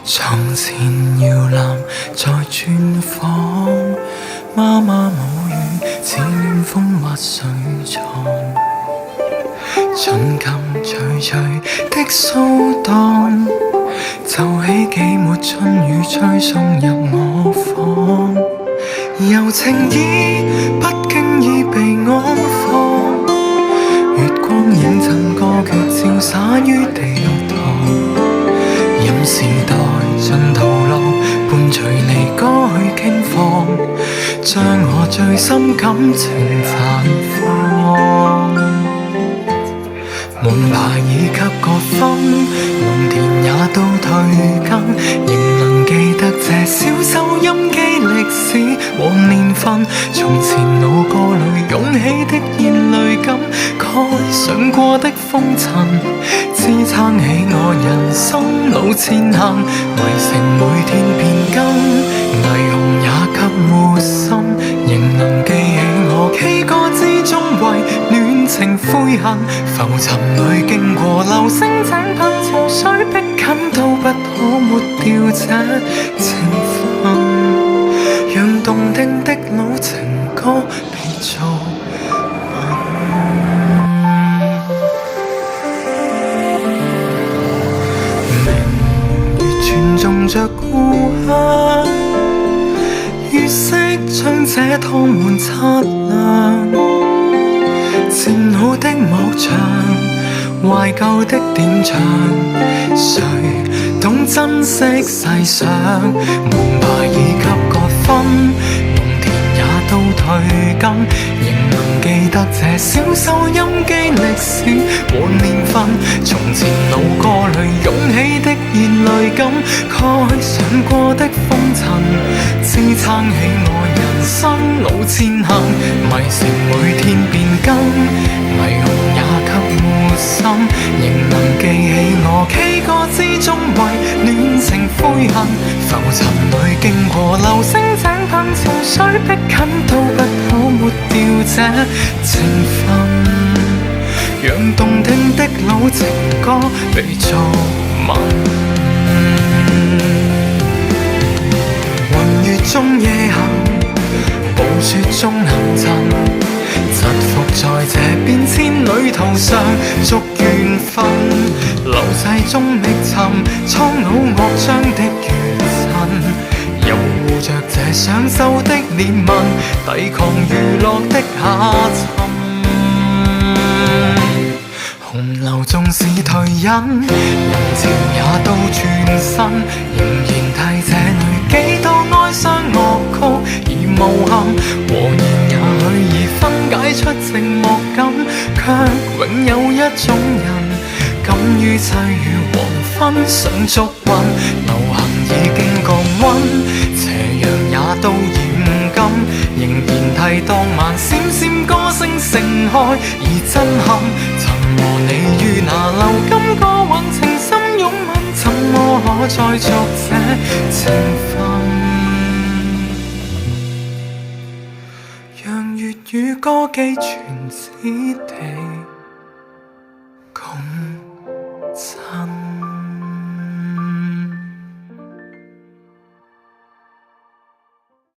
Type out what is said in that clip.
床前搖籃在轉房，媽媽母語似暖風抹水床，盡禁徐徐的騷蕩，奏起幾抹春雨吹送入我房，柔情意不經意被安放，月光映襯歌劇照灑於地堂，任時代盡途路伴隨離歌去傾放，將我最深感情綻放。門牌已給個分，農田也都退耕，仍能記得這小收音機歷史和年份，從前腦歌裏湧起的眼淚感，蓋上過的風塵，支撐起我人生路前行，迷城每天變更，霓虹也給活心，仍能記起我 K 歌之中為戀情悔恨，浮沉裏經過流星井噴潮水逼近，都不可抹掉這情分，讓動聽的老情歌被做重着故鄉，月色將這湯碗擦亮，戰好的幕牆，懷舊的典唱，誰懂珍惜世上？門牌已給個分，農田也都退耕，仍能記得這小收音機歷史和年份，從前老歌裏湧起的眼淚感，蓋上過的風塵，支撐起我人生路前行，迷城每天變更，霓虹也給活心，仍能記起我 K 歌之中為戀情悔恨，浮沉裏經過流星井噴潮水逼近，都不可抹掉這情分，讓動聽的老情歌被做文。雲月中夜行，暴雪中行陣，疾伏在這變遷旅途上，捉緣分，流逝中覓尋，蒼老樂章的餘震，又護着這上秀的憐憫，抵抗娛樂的下沉。洪流縱是退隱，人潮也都轉身，仍然替這裏幾多哀傷樂曲而無憾，和言也許已分解出寂寞感，卻永有一種人敢於際遇黃昏想捉暈，流行已經降溫，斜陽也都染金，仍然替當晚閃閃歌聲盛開而震撼，曾和你於那流金歌韻情深擁吻，怎麼可再續這情分，讓粵語歌寄全此地。